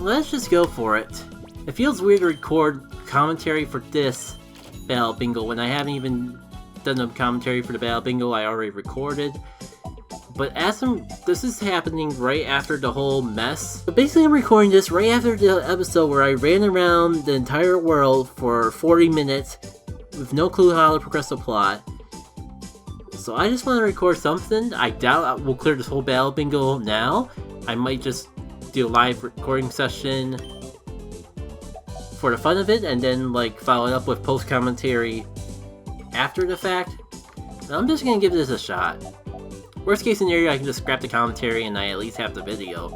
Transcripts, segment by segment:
let's just go for it. It feels weird to record commentary for this Battle Bingo when I haven't even done a commentary for the Battle Bingo I already recorded. But this is happening right after the whole mess. But basically I'm recording this right after the episode where I ran around the entire world for 40 minutes with no clue how to progress the plot. So I just want to record something. I doubt we'll clear this whole Battle Bingo now. I might just do a live recording session for the fun of it, and then like follow it up with post commentary after the fact. But I'm just gonna give this a shot. Worst case scenario, I can just scrap the commentary and I at least have the video.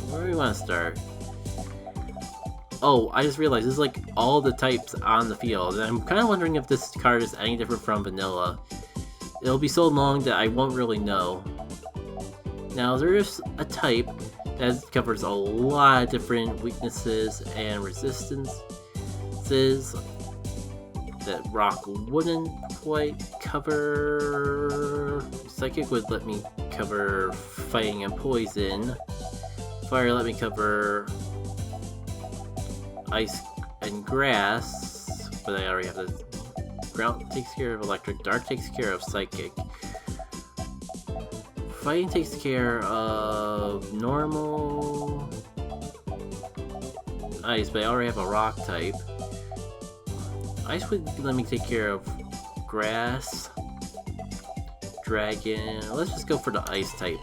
Where do we want to start? Oh, I just realized this is like all the types on the field, and I'm kind of wondering if this card is any different from vanilla. It'll be so long that I won't really know. Now, there's a type that covers a lot of different weaknesses and resistances that rock wouldn't quite cover. Psychic would let me cover fighting and poison. Fire let me cover ice and grass, but I already have the ground takes care of electric. Dark takes care of psychic. Fighting takes care of normal ice, but I already have a rock type. Ice would let me take care of grass, dragon. Let's just go for the ice type.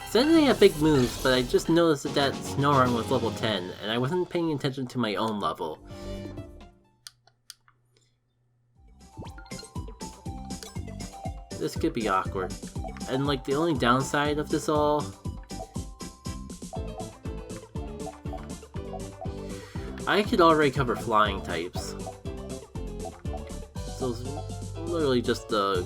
Said they have big moves, but I just noticed that Snorunt was level 10, and I wasn't paying attention to my own level. This could be awkward. And like the only downside of this all, I could already cover flying types. So it's literally just the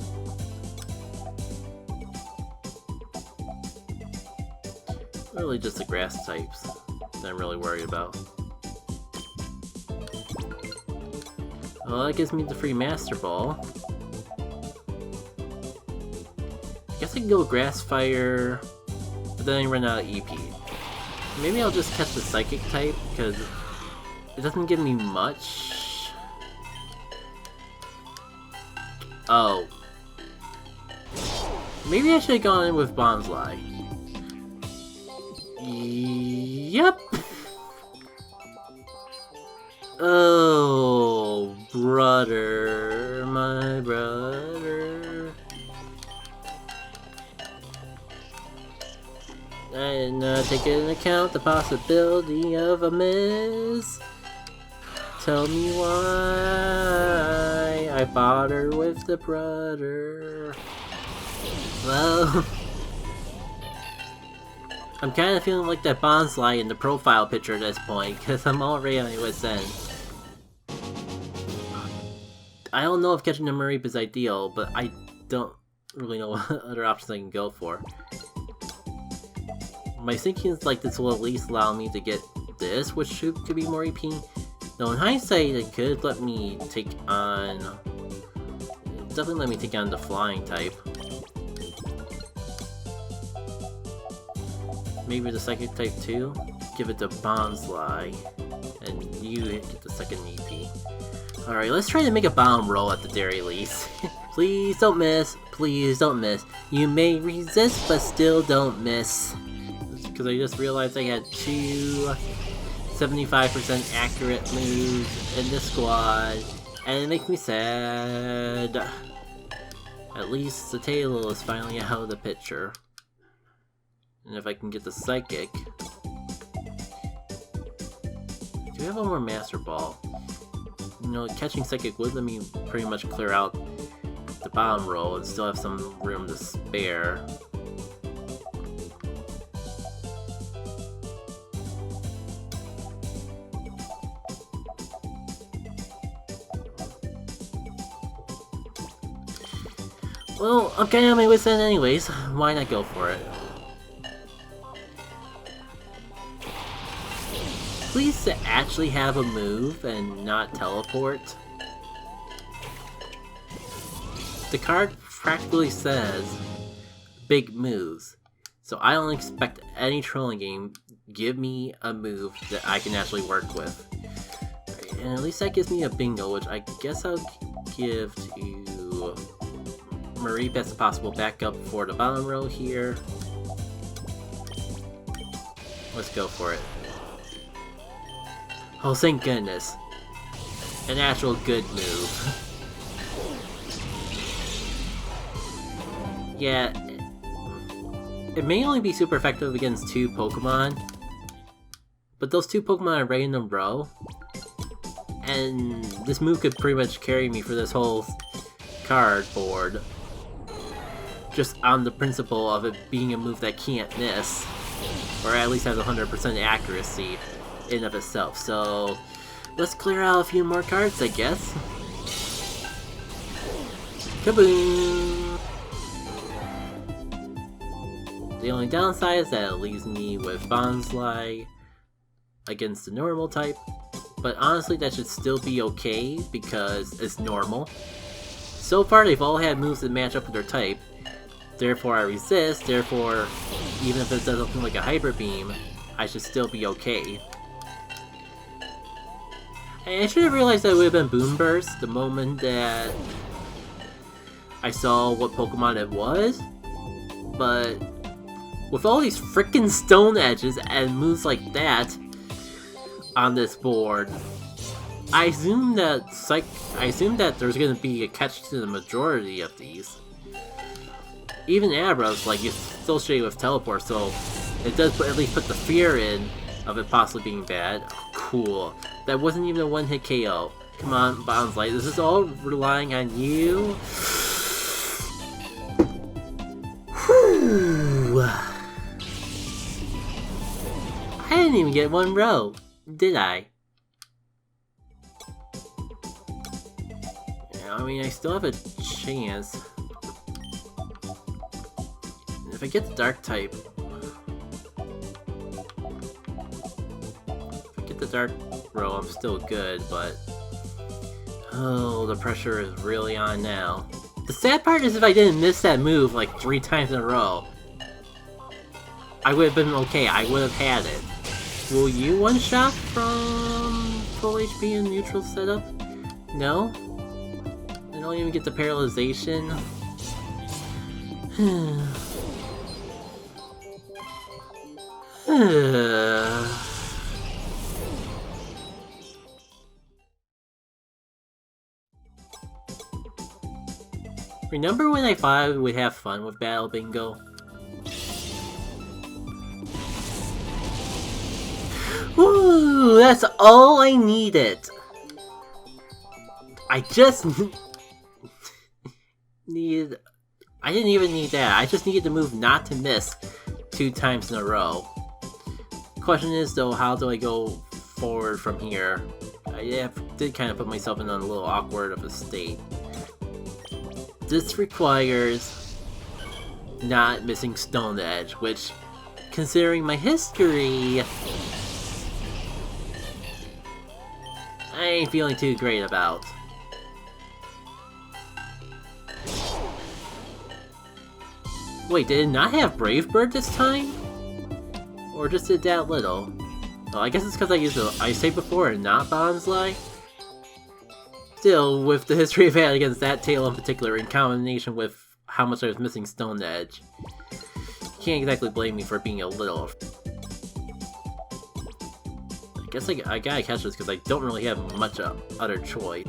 grass types that I'm really worried about. Well, that gives me the free Master Ball. I guess I can go Grass Fire, but then I run out of EP. Maybe I'll just catch the Psychic type, because it doesn't give me much. Oh. Maybe I should have gone in with Bonsly. Yep. Oh, brother, my brother. I did not take into account the possibility of a miss. Tell me why I bother with the brother. Well, I'm kind of feeling like that Bonsly in the profile picture at this point, because I'm already on wit's end. I don't know if catching the Mareep is ideal, but I don't really know what other options I can go for. My thinking is like this will at least allow me to get this, which could be more EP. Though in hindsight, it could let me take on... definitely let me take on the flying type. Maybe the psychic type too? Give it to Bonsly, and you get the second EP. Alright, let's try to make a bomb roll at the very least. Please don't miss. Please don't miss. You may resist, but still don't miss. Because I just realized I had two 75% accurate moves in the squad, and it makes me sad. At least the Taillow is finally out of the picture. And if I can get the Psychic... Do we have one more Master Ball? You know, catching Psychic would let me pretty much clear out the bottom row and still have some room to spare. Well, I'm kinda on my wit's end anyways, why not go for it? Please to actually have a move and not teleport. The card practically says big moves. So I don't expect any trolling game give me a move that I can actually work with. Right, and at least that gives me a bingo, which I guess I'll give to Marie, best possible backup for the bottom row here. Let's go for it. Oh, thank goodness. An actual good move. Yeah, it may only be super effective against 2 Pokemon, but those 2 Pokemon are right in a row, and this move could pretty much carry me for this whole cardboard, just on the principle of it being a move that can't miss, or at least has 100% accuracy in of itself. So let's clear out a few more cards, I guess. Kaboom! The only downside is that it leaves me with Bonsly against the normal type, but honestly that should still be okay because it's normal. So far they've all had moves that match up with their type, therefore I resist, therefore even if it does something like a Hyper Beam, I should still be okay. And I should have realized that it would have been Boom Burst the moment that I saw what Pokemon it was, but with all these frickin' Stone Edges and moves like that on this board, I assume that there's gonna be a catch to the majority of these. Even Abras, like, it's associated with Teleport, so it does at least put the fear in of it possibly being bad. Oh, cool. That wasn't even a one-hit KO. Come on, Bonsly, this is all relying on you. Whew. I didn't even get one row, did I? Yeah, I mean, I still have a chance. If I get the Dark type... If I get the Dark row, I'm still good, but... Oh, the pressure is really on now. The sad part is if I didn't miss that move like 3 times in a row, I would have been okay, I would have had it. Will you one-shot from full HP and neutral setup? No? I don't even get the paralyzation. Remember when I thought I would have fun with Battle Bingo? Woo! That's all I needed! I just needed... I didn't even need that, I just needed the move not to miss 2 times in a row. Question is though, how do I go forward from here? I did kind of put myself in a little awkward of a state. This requires not missing Stone Edge, which, considering my history, I ain't feeling too great about. Wait, did it not have Brave Bird this time? Or just did that little? Well, I guess it's because I used the Ice Type before and not Bonsly. Still, with the history I've had against that tail in particular, in combination with how much I was missing Stone Edge, can't exactly blame me for being a little. I guess I gotta catch this because I don't really have much other choice.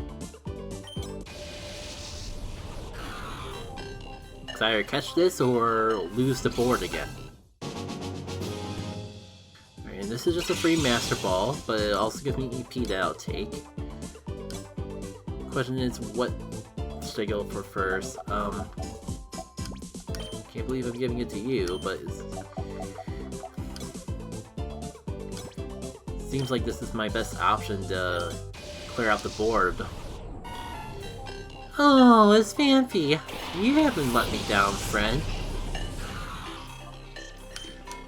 Cause I either catch this or lose the board again. Alright, and this is just a free Master Ball, but it also gives me EP that I'll take. Question is, what should I go for first? Can't believe I'm giving it to you, but seems like this is my best option to clear out the board. Oh, it's Vampy. You haven't let me down, friend.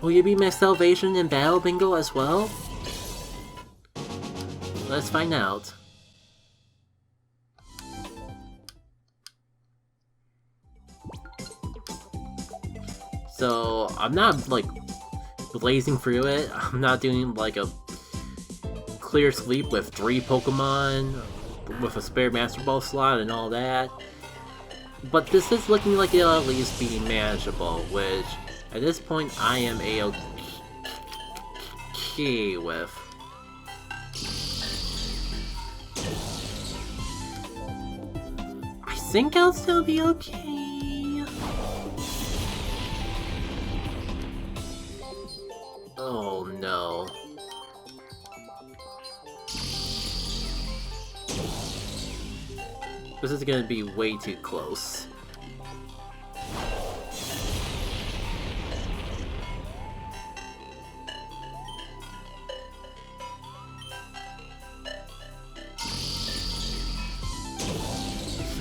Will you be my salvation in Battle Bingo as well? Let's find out. So I'm not like blazing through it. I'm not doing like a clear sweep with 3 Pokemon with a spare Master Ball slot and all that. But this is looking like it'll at least be manageable, which at this point I am a-okay with. I think I'll still be okay. Oh no. This is gonna be way too close.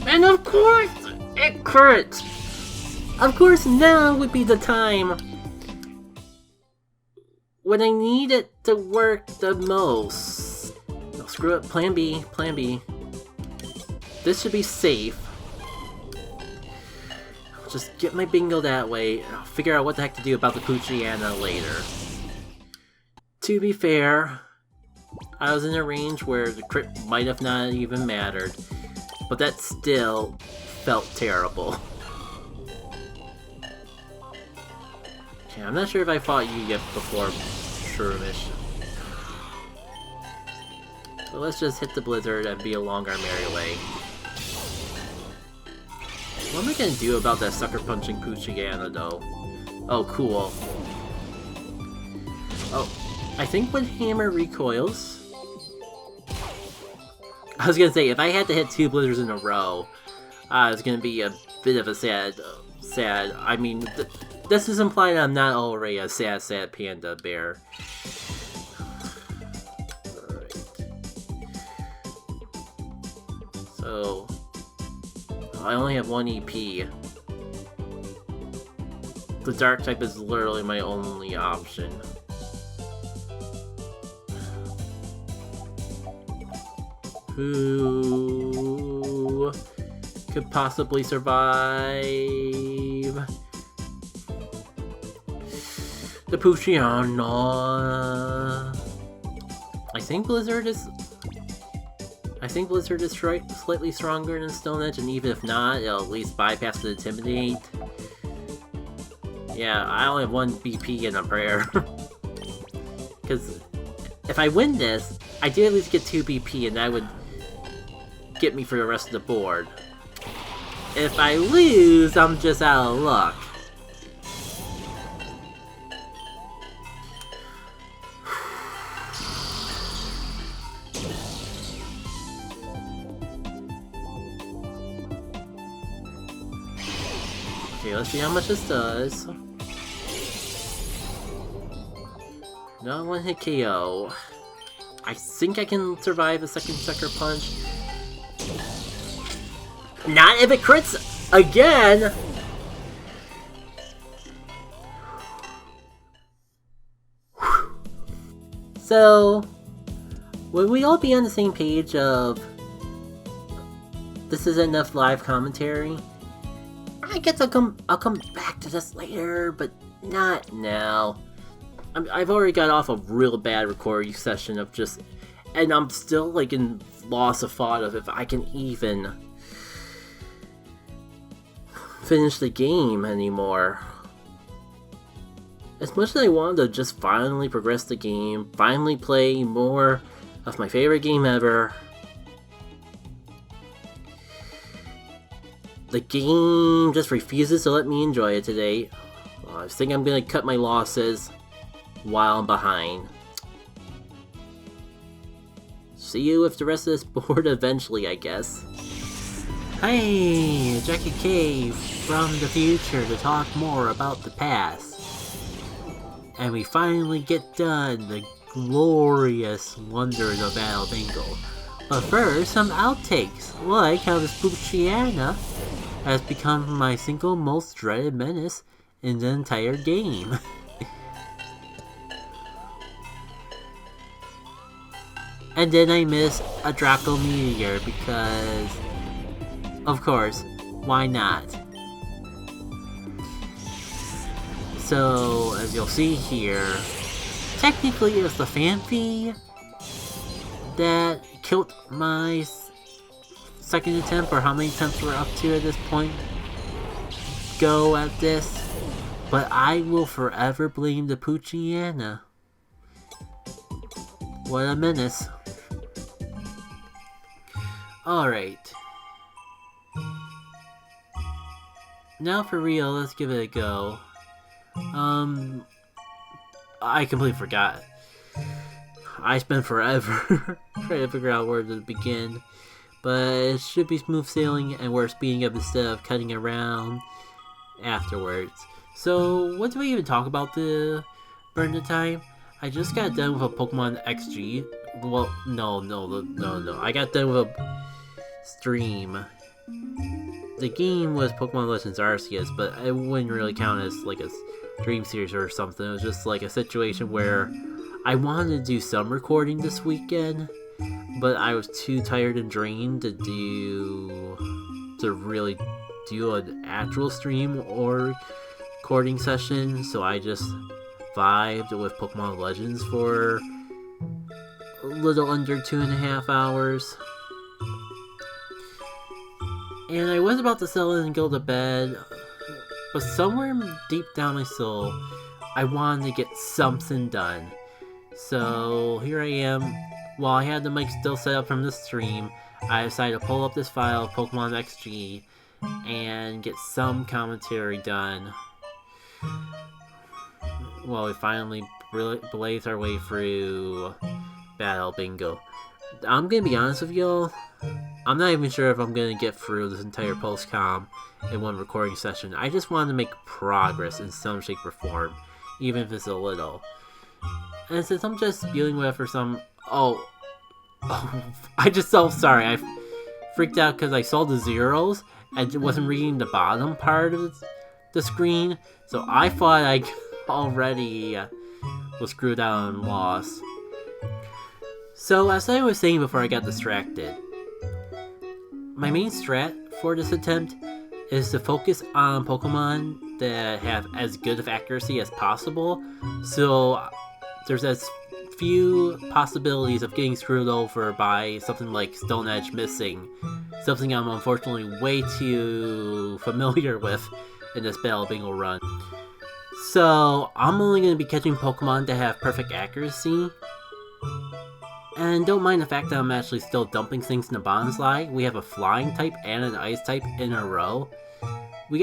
And of course, it crit! Of course, now would be the time when I need it to work the most. Oh, screw it, plan B, plan B. This should be safe. I'll just get my bingo that way, and I'll figure out what the heck to do about the Poochyena later. To be fair, I was in a range where the crit might have not even mattered, but that still felt terrible. Okay, I'm not sure if I fought you yet before Shroomish. But let's just hit the blizzard and be along our merry way. What am I gonna do about that sucker punching Poochyena though? Oh, cool. Oh, I think when Hammer recoils... I was gonna say, if I had to hit 2 blizzards in a row, it's gonna be a bit of a sad... I mean, this is implying I'm not already a sad panda bear. Alright. So... I only have 1 EP. The dark type is literally my only option. Who could possibly survive? The Poochyena. I think Blizzard is slightly stronger than Stone Edge, and even if not, it'll at least bypass the Intimidate. Yeah, I only have 1 BP and a prayer. Because if I win this, I do at least get 2 BP, and that would get me for the rest of the board. If I lose, I'm just out of luck. Okay, let's see how much this does. No one hit KO. I think I can survive a second sucker punch. Not if it crits again! So, would we all be on the same page of this is enough live commentary? I guess I'll come back to this later, but not now. I've already got off a real bad recording session of just, and I'm still like in loss of thought of if I can even finish the game anymore. As much as I wanted to just finally progress the game, finally play more of my favorite game ever, the game just refuses to let me enjoy it today. I think I'm gonna cut my losses while I'm behind. See you with the rest of this board eventually, I guess. Hey, Jackie K from the future to talk more about the past. And we finally get done the glorious wonders of Battle Bingo. But first, some outtakes, like how this Poochyena has become my single most dreaded menace in the entire game. And then I missed a Draco Meteor because, of course, why not? So, as you'll see here, technically it was the Phanpy that killed my second attempt, or how many attempts we're up to at this point. Go at this. But I will forever blame the Poochyena. What a menace. Alright. Now for real, let's give it a go. I completely forgot. I spent forever trying to figure out where to begin. But it should be smooth sailing, and we're speeding up instead of cutting around afterwards. So, what do we even talk about to burn the time? I just got done with a Pokémon XG. Well, no. I got done with a stream. The game was Pokemon Legends Arceus, but it wouldn't really count as like a stream series or something. It was just like a situation where I wanted to do some recording this weekend, but I was too tired and drained to really do an actual stream or recording session, so I just vibed with Pokemon Legends for a little under 2.5 hours. And I was about to settle in and go to bed, but somewhere deep down my soul, I wanted to get something done. So here I am. While I had the mic still set up from the stream, I decided to pull up this file of Pokemon XG and get some commentary done. Well, we finally blaze our way through Battle Bingo. I'm gonna be honest with y'all, I'm not even sure if I'm gonna get through this entire post-com in one recording session. I just wanted to make progress in some shape or form, even if it's a little. And since I'm just dealing with for some... I just so sorry. I freaked out because I saw the zeros and wasn't reading the bottom part of the screen. So I thought I already was screwed out and lost. So as I was saying before I got distracted, my main strat for this attempt is to focus on Pokemon that have as good of accuracy as possible, so there's as few possibilities of getting screwed over by something like Stone Edge missing, something I'm unfortunately way too familiar with in this Battle Bingo run. So I'm only going to be catching Pokemon that have perfect accuracy, and don't mind the fact that I'm actually still dumping things in the Bonsly. We have a flying type and an ice type in a row. We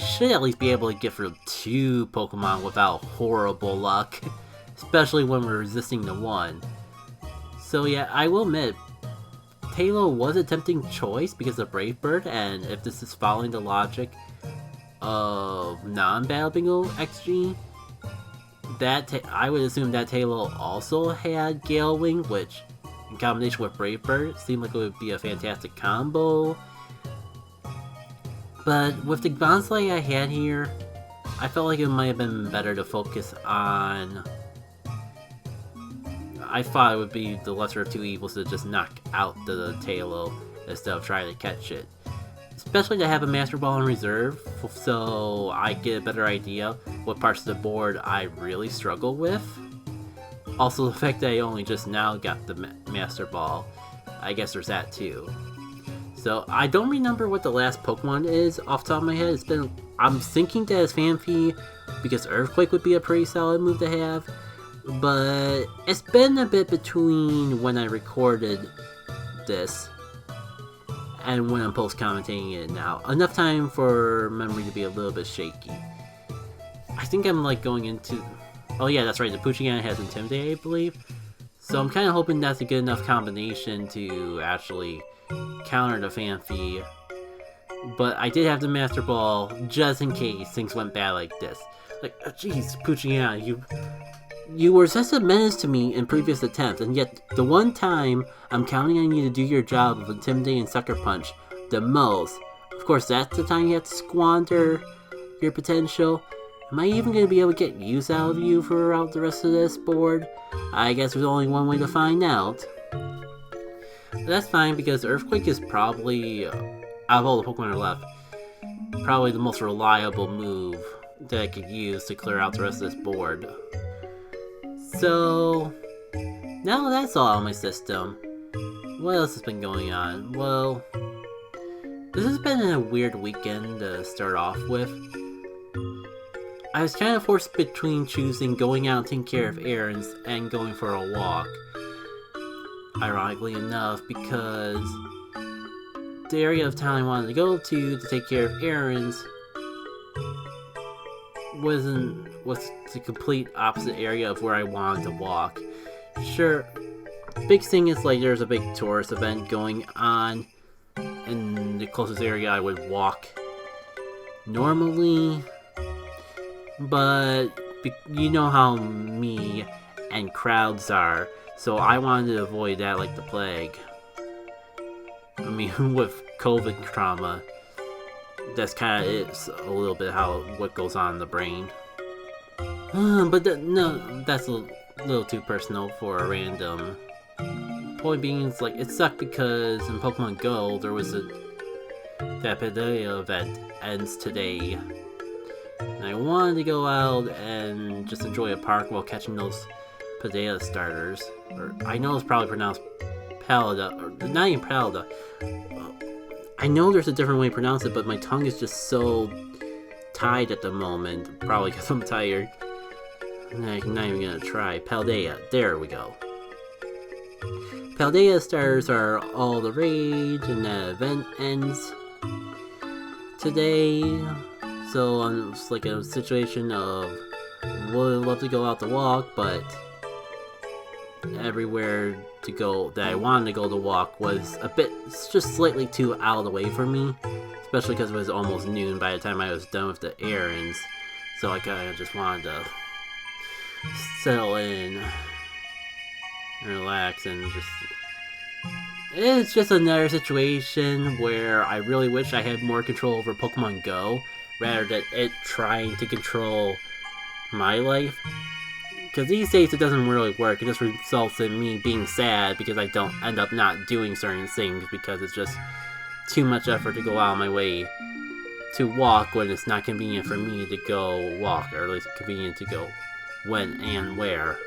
should at least be able to get through 2 Pokemon without horrible luck, especially when we're resisting the 1. So yeah, I will admit, Tailo was a tempting choice because of Brave Bird, and if this is following the logic of non-Battle Bingo XG, I would assume that Tailo also had Gale Wing, which in combination with Brave Bird seemed like it would be a fantastic combo. But with the Bonsly I had here, I felt like it might have been better to focus on... I thought it would be the lesser of two evils to just knock out the Tailo instead of trying to catch it. Especially to have a Master Ball in reserve, so I get a better idea what parts of the board I really struggle with. Also, the fact that I only just now got the Master Ball, I guess there's that too. So, I don't remember what the last Pokemon is off the top of my head. I'm thinking that it's Phanpy, because Earthquake would be a pretty solid move to have. But it's been a bit between when I recorded this and when I'm post-commentating it now. Enough time for memory to be a little bit shaky. I think I'm like going into... Oh yeah, that's right, the Poochyena has Intimidate, I believe. So I'm kind of hoping that's a good enough combination to actually counter the Phanpy. But I did have the Master Ball just in case things went bad like this. Like, jeez, Poochyena, you were such a menace to me in previous attempts, and yet the one time I'm counting on you to do your job of Intimidate and Sucker Punch the most. Of course, that's the time you have to squander your potential. Am I even going to be able to get use out of you throughout the rest of this board? I guess there's only one way to find out. But that's fine, because Earthquake is probably, out of all the Pokemon that are left, probably the most reliable move that I could use to clear out the rest of this board. So, now that's all on my system. What else has been going on? Well, this has been a weird weekend to start off with. I was kind of forced between choosing going out and taking care of errands and going for a walk. Ironically enough, because the area of town I wanted to go to take care of errands was the complete opposite area of where I wanted to walk. Sure, big thing is like there's a big tourist event going on in the closest area I would walk normally, but you know how me and crowds are, so I wanted to avoid that like the plague. I mean, with COVID trauma, that's kind of it's a little bit what goes on in the brain. But no, that's a little too personal for a random. Point being, is like it sucked because in Pokemon Go there was that Paldea event ends today, and I wanted to go out and just enjoy a park while catching those Paldea starters. Or I know it's probably pronounced Palada, or not even Palada. I know there's a different way to pronounce it, but my tongue is just so tied at the moment. Probably because I'm tired. I'm not even gonna try. Paldea. There we go. Paldea starters are all the rage, and that event ends today. So I'm just like in a situation of would love to go out to walk, but everywhere to go that I wanted to go to walk was just slightly too out of the way for me, especially because it was almost noon by the time I was done with the errands. So I kind of just wanted to settle in and relax, and it's just another situation where I really wish I had more control over Pokemon Go rather than it trying to control my life. Because these days it doesn't really work. It just results in me being sad because I don't end up not doing certain things because it's just too much effort to go out of my way to walk when it's not convenient for me to go walk, or at least convenient to go when and where.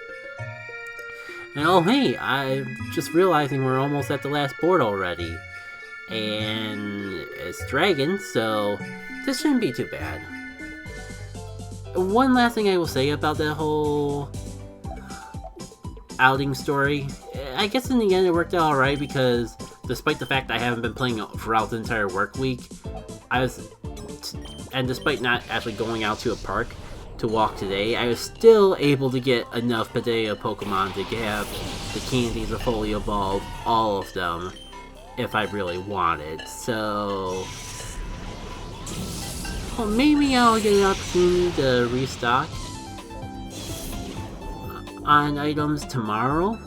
And oh hey, I'm just realizing we're almost at the last board already. And it's Dragon, so this shouldn't be too bad. One last thing I will say about that whole outing story, I guess in the end it worked out alright because despite the fact I haven't been playing throughout the entire work week, and despite not actually going out to a park to walk today, I was still able to get enough Paldea Pokemon to have the candies to fully evolve all of them if I really wanted. So well, maybe I'll get an opportunity to restock on items tomorrow.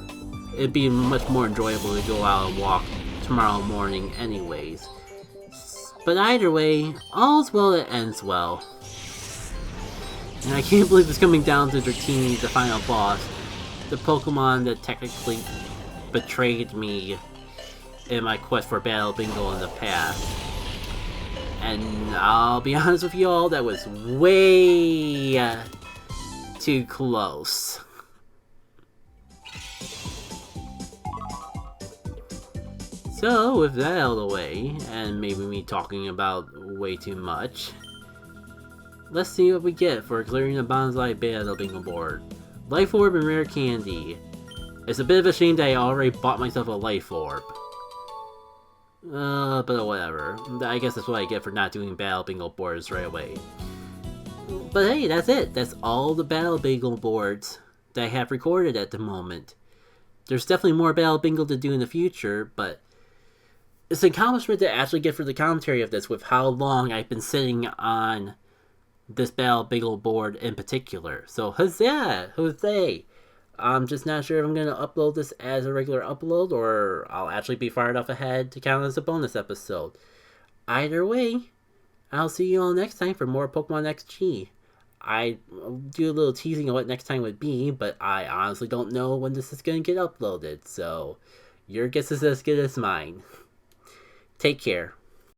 It'd be much more enjoyable to go out and walk tomorrow morning anyways. But either way, all's well that ends well. And I can't believe it's coming down to Dratini, the final boss. The Pokemon that technically betrayed me in my quest for Battle Bingo in the past. And I'll be honest with you all, that was way too close. So, with that out of the way, and maybe me talking about way too much, let's see what we get for clearing the Bonsly Battle Bingo board. Life Orb and Rare Candy. It's a bit of a shame that I already bought myself a Life Orb. But whatever. I guess that's what I get for not doing Battle Bingo boards right away. But hey, that's it. That's all the Battle Bingo boards that I have recorded at the moment. There's definitely more Battle Bingo to do in the future, but it's an accomplishment to actually get for the commentary of this with how long I've been sitting on this Battle Bingo board in particular. So huzzah! Huzzah! I'm just not sure if I'm going to upload this as a regular upload or I'll actually be far enough ahead to count as a bonus episode. Either way, I'll see you all next time for more Pokemon XG. I'll do a little teasing of what next time would be, but I honestly don't know when this is going to get uploaded, so your guess is as good as mine. Take care.